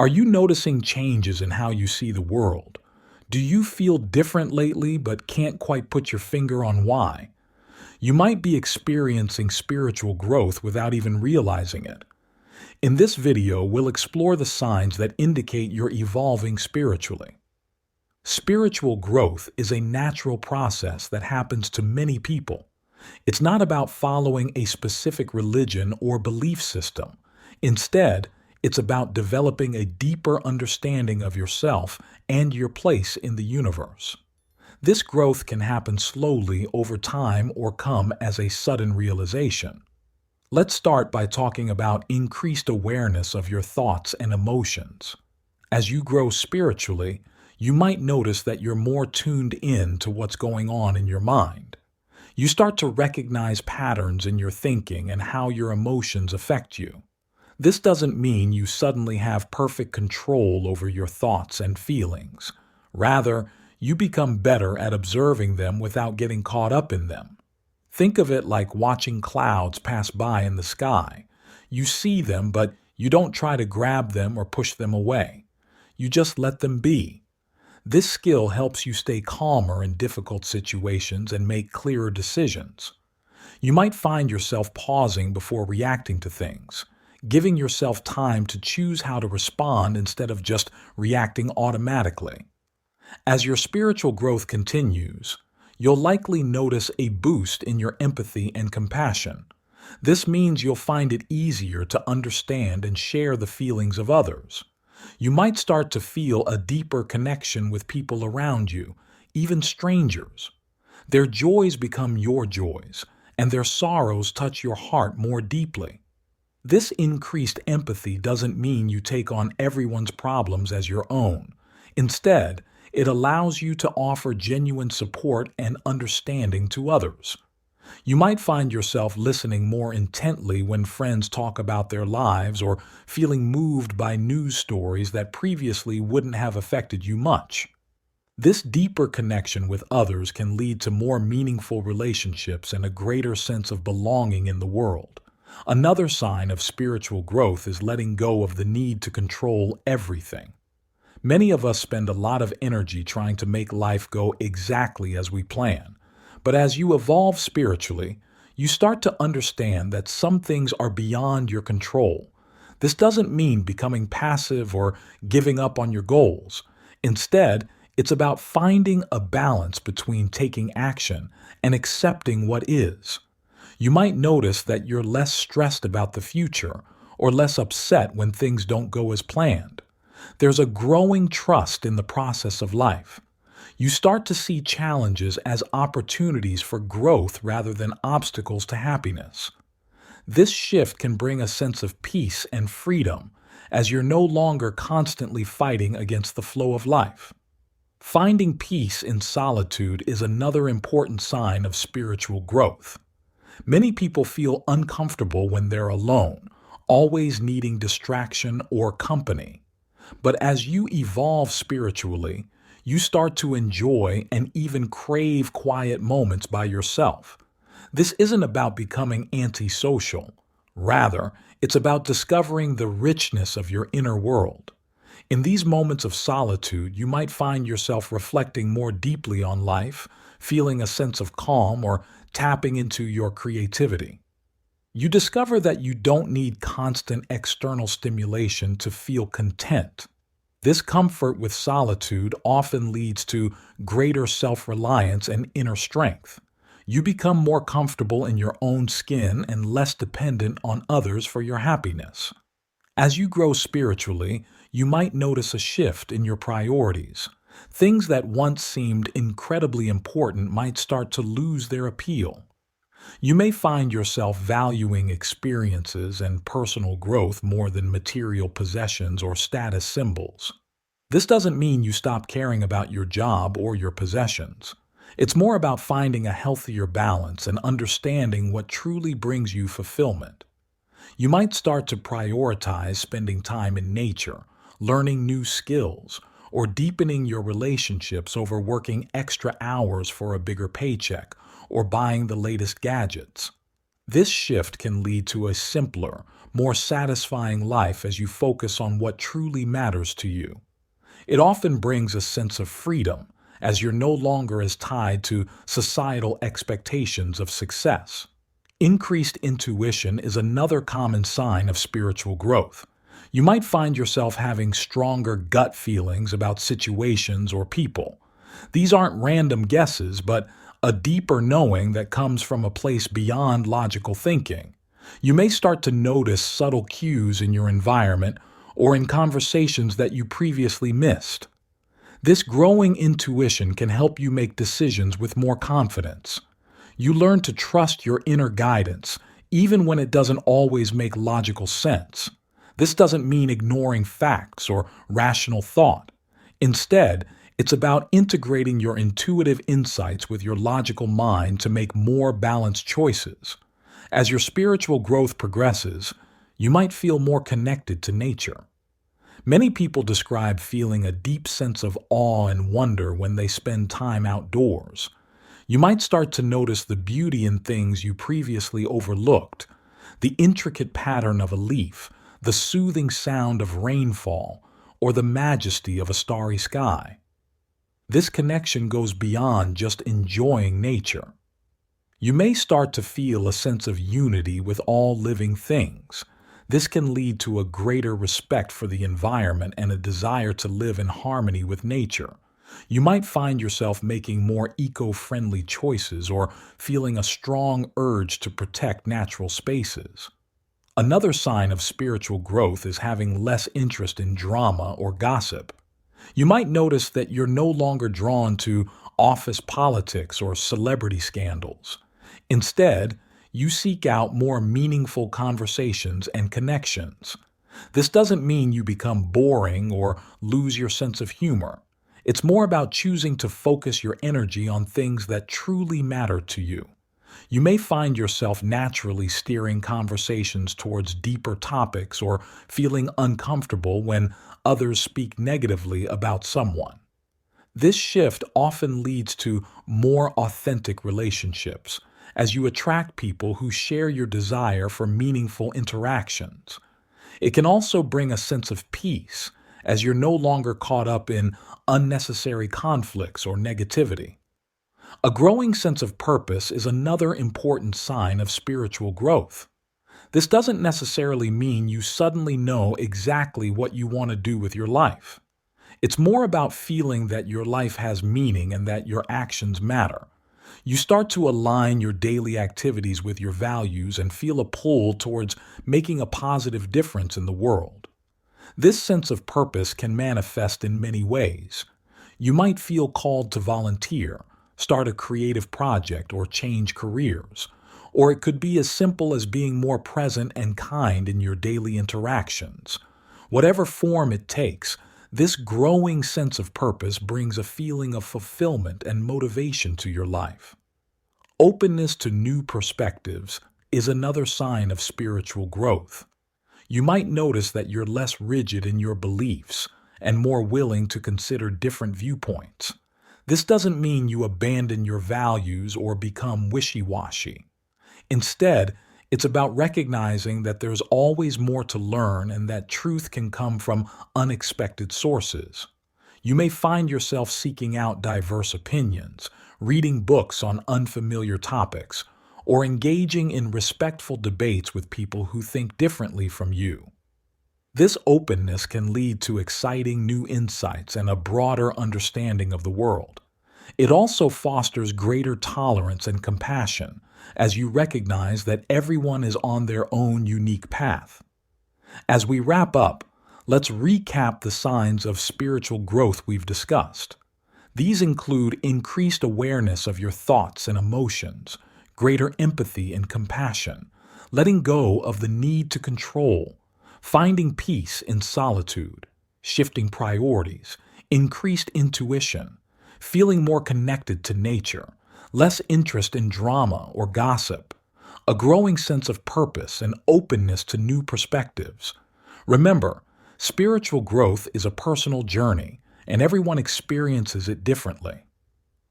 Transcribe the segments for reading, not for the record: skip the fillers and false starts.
Are you noticing changes in how you see the world? Do you feel different lately but can't quite put your finger on why? You might be experiencing spiritual growth without even realizing it. In this video, we'll explore the signs that indicate you're evolving spiritually. Spiritual growth is a natural process that happens to many people. It's not about following a specific religion or belief system. Instead, it's about developing a deeper understanding of yourself and your place in the universe. This growth can happen slowly over time or come as a sudden realization. Let's start by talking about increased awareness of your thoughts and emotions. As you grow spiritually, you might notice that you're more tuned in to what's going on in your mind. You start to recognize patterns in your thinking and how your emotions affect you. This doesn't mean you suddenly have perfect control over your thoughts and feelings. Rather, you become better at observing them without getting caught up in them. Think of it like watching clouds pass by in the sky. You see them, but you don't try to grab them or push them away. You just let them be. This skill helps you stay calmer in difficult situations and make clearer decisions. You might find yourself pausing before reacting to things, giving yourself time to choose how to respond instead of just reacting automatically. As your spiritual growth continues, you'll likely notice a boost in your empathy and compassion. This means you'll find it easier to understand and share the feelings of others. You might start to feel a deeper connection with people around you, even strangers. Their joys become your joys, and their sorrows touch your heart more deeply. This increased empathy doesn't mean you take on everyone's problems as your own. Instead, it allows you to offer genuine support and understanding to others. You might find yourself listening more intently when friends talk about their lives or feeling moved by news stories that previously wouldn't have affected you much. This deeper connection with others can lead to more meaningful relationships and a greater sense of belonging in the world. Another sign of spiritual growth is letting go of the need to control everything. Many of us spend a lot of energy trying to make life go exactly as we plan. But as you evolve spiritually, you start to understand that some things are beyond your control. This doesn't mean becoming passive or giving up on your goals. Instead, it's about finding a balance between taking action and accepting what is. You might notice that you're less stressed about the future or less upset when things don't go as planned. There's a growing trust in the process of life. You start to see challenges as opportunities for growth rather than obstacles to happiness. This shift can bring a sense of peace and freedom as you're no longer constantly fighting against the flow of life. Finding peace in solitude is another important sign of spiritual growth. Many people feel uncomfortable when they're alone, always needing distraction or company. But as you evolve spiritually, you start to enjoy and even crave quiet moments by yourself. This isn't about becoming antisocial. Rather, it's about discovering the richness of your inner world. In these moments of solitude, you might find yourself reflecting more deeply on life, feeling a sense of calm, or tapping into your creativity. You discover that you don't need constant external stimulation to feel content. This comfort with solitude often leads to greater self-reliance and inner strength. You become more comfortable in your own skin and less dependent on others for your happiness. As you grow spiritually, you might notice a shift in your priorities. Things that once seemed incredibly important might start to lose their appeal. You may find yourself valuing experiences and personal growth more than material possessions or status symbols. This doesn't mean you stop caring about your job or your possessions. It's more about finding a healthier balance and understanding what truly brings you fulfillment. You might start to prioritize spending time in nature, learning new skills, or deepening your relationships over working extra hours for a bigger paycheck or buying the latest gadgets. This shift can lead to a simpler, more satisfying life as you focus on what truly matters to you. It often brings a sense of freedom, as you're no longer as tied to societal expectations of success. Increased intuition is another common sign of spiritual growth. You might find yourself having stronger gut feelings about situations or people. These aren't random guesses, but a deeper knowing that comes from a place beyond logical thinking. You may start to notice subtle cues in your environment or in conversations that you previously missed. This growing intuition can help you make decisions with more confidence. You learn to trust your inner guidance, even when it doesn't always make logical sense. This doesn't mean ignoring facts or rational thought. Instead, it's about integrating your intuitive insights with your logical mind to make more balanced choices. As your spiritual growth progresses, you might feel more connected to nature. Many people describe feeling a deep sense of awe and wonder when they spend time outdoors. You might start to notice the beauty in things you previously overlooked, the intricate pattern of a leaf, the soothing sound of rainfall, or the majesty of a starry sky. This connection goes beyond just enjoying nature. You may start to feel a sense of unity with all living things. This can lead to a greater respect for the environment and a desire to live in harmony with nature. You might find yourself making more eco-friendly choices or feeling a strong urge to protect natural spaces. Another sign of spiritual growth is having less interest in drama or gossip. You might notice that you're no longer drawn to office politics or celebrity scandals. Instead, you seek out more meaningful conversations and connections. This doesn't mean you become boring or lose your sense of humor. It's more about choosing to focus your energy on things that truly matter to you. You may find yourself naturally steering conversations towards deeper topics or feeling uncomfortable when others speak negatively about someone. This shift often leads to more authentic relationships, as you attract people who share your desire for meaningful interactions. It can also bring a sense of peace, as you're no longer caught up in unnecessary conflicts or negativity. A growing sense of purpose is another important sign of spiritual growth. This doesn't necessarily mean you suddenly know exactly what you want to do with your life. It's more about feeling that your life has meaning and that your actions matter. You start to align your daily activities with your values and feel a pull towards making a positive difference in the world. This sense of purpose can manifest in many ways. You might feel called to volunteer, start a creative project, or change careers. Or it could be as simple as being more present and kind in your daily interactions. Whatever form it takes, this growing sense of purpose brings a feeling of fulfillment and motivation to your life. Openness to new perspectives is another sign of spiritual growth. You might notice that you're less rigid in your beliefs and more willing to consider different viewpoints. This doesn't mean you abandon your values or become wishy-washy. Instead, it's about recognizing that there's always more to learn and that truth can come from unexpected sources. You may find yourself seeking out diverse opinions, reading books on unfamiliar topics, or engaging in respectful debates with people who think differently from you. This openness can lead to exciting new insights and a broader understanding of the world. It also fosters greater tolerance and compassion, as you recognize that everyone is on their own unique path. As we wrap up, let's recap the signs of spiritual growth we've discussed. These include increased awareness of your thoughts and emotions, greater empathy and compassion, letting go of the need to control, finding peace in solitude, shifting priorities, increased intuition, feeling more connected to nature, less interest in drama or gossip, a growing sense of purpose and openness to new perspectives. Remember, spiritual growth is a personal journey, and everyone experiences it differently.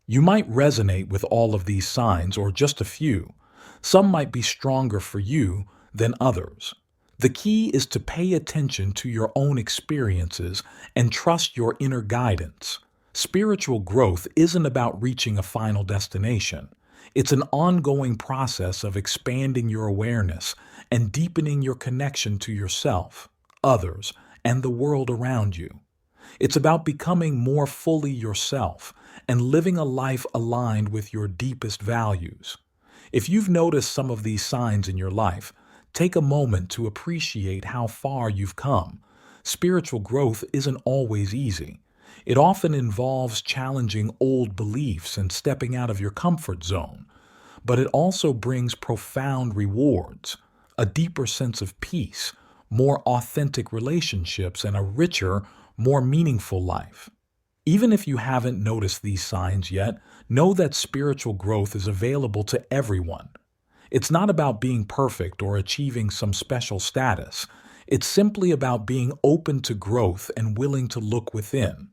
You might resonate with all of these signs or just a few. Some might be stronger for you than others. The key is to pay attention to your own experiences and trust your inner guidance. Spiritual growth isn't about reaching a final destination. It's an ongoing process of expanding your awareness and deepening your connection to yourself, others, and the world around you. It's about becoming more fully yourself and living a life aligned with your deepest values. If you've noticed some of these signs in your life, take a moment to appreciate how far you've come. Spiritual growth isn't always easy. It often involves challenging old beliefs and stepping out of your comfort zone. But it also brings profound rewards, a deeper sense of peace, more authentic relationships, and a richer, more meaningful life. Even if you haven't noticed these signs yet, know that spiritual growth is available to everyone. It's not about being perfect or achieving some special status. It's simply about being open to growth and willing to look within.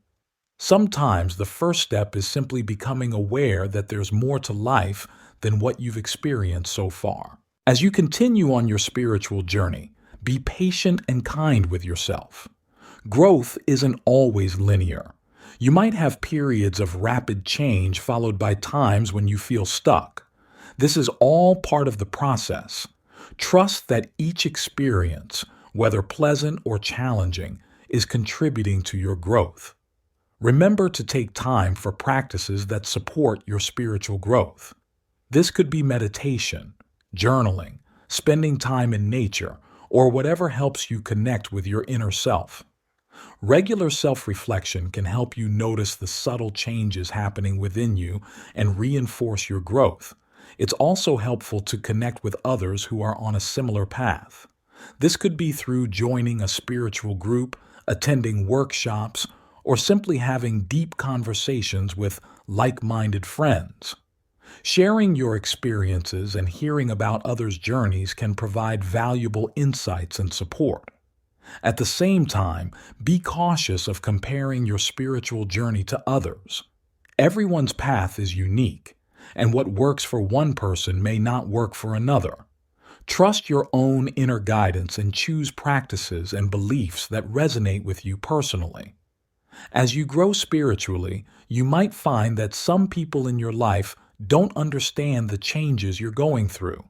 Sometimes the first step is simply becoming aware that there's more to life than what you've experienced so far. As you continue on your spiritual journey, be patient and kind with yourself. Growth isn't always linear. You might have periods of rapid change followed by times when you feel stuck. This is all part of the process. Trust that each experience, whether pleasant or challenging, is contributing to your growth. Remember to take time for practices that support your spiritual growth. This could be meditation, journaling, spending time in nature, or whatever helps you connect with your inner self. Regular self-reflection can help you notice the subtle changes happening within you and reinforce your growth. It's also helpful to connect with others who are on a similar path. This could be through joining a spiritual group, attending workshops, or simply having deep conversations with like-minded friends. Sharing your experiences and hearing about others' journeys can provide valuable insights and support. At the same time, be cautious of comparing your spiritual journey to others. Everyone's path is unique, and what works for one person may not work for another. Trust your own inner guidance and choose practices and beliefs that resonate with you personally. As you grow spiritually, you might find that some people in your life don't understand the changes you're going through.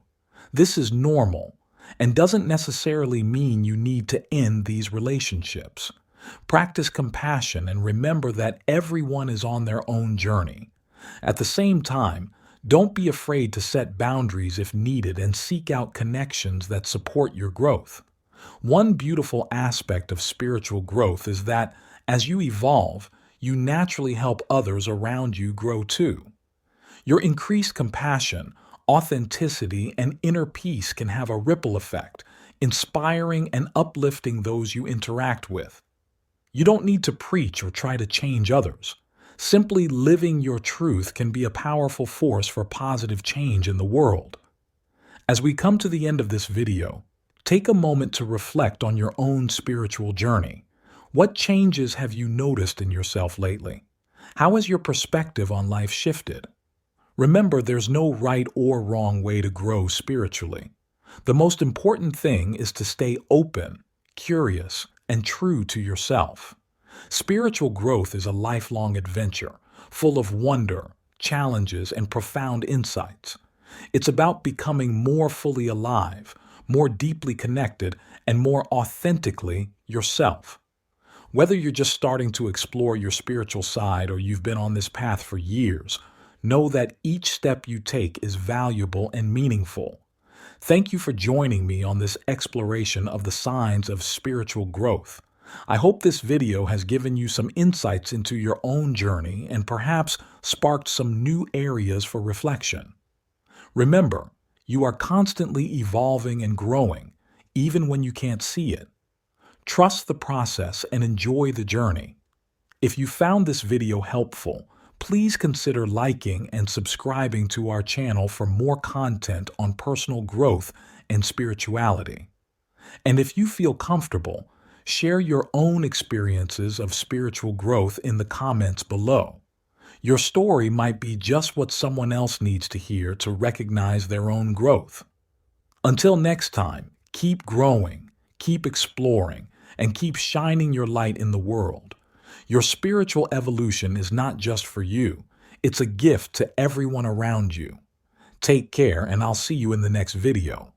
This is normal and doesn't necessarily mean you need to end these relationships. Practice compassion and remember that everyone is on their own journey. At the same time, don't be afraid to set boundaries if needed and seek out connections that support your growth. One beautiful aspect of spiritual growth is that as you evolve, you naturally help others around you grow too. Your increased compassion, authenticity, and inner peace can have a ripple effect, inspiring and uplifting those you interact with. You don't need to preach or try to change others. Simply living your truth can be a powerful force for positive change in the world. As we come to the end of this video, take a moment to reflect on your own spiritual journey. What changes have you noticed in yourself lately? How has your perspective on life shifted? Remember, there's no right or wrong way to grow spiritually. The most important thing is to stay open, curious, and true to yourself. Spiritual growth is a lifelong adventure, full of wonder, challenges, and profound insights. It's about becoming more fully alive, more deeply connected, and more authentically yourself. Whether you're just starting to explore your spiritual side or you've been on this path for years, know that each step you take is valuable and meaningful. Thank you for joining me on this exploration of the signs of spiritual growth. I hope this video has given you some insights into your own journey and perhaps sparked some new areas for reflection. Remember, you are constantly evolving and growing, even when you can't see it. Trust the process and enjoy the journey. If you found this video helpful, please consider liking and subscribing to our channel for more content on personal growth and spirituality. And if you feel comfortable, share your own experiences of spiritual growth in the comments below. Your story might be just what someone else needs to hear to recognize their own growth. Until next time, keep growing, Keep exploring and keep shining your light in the world. Your spiritual evolution is not just for you, it's a gift to everyone around you. Take care, and I'll see you in the next video.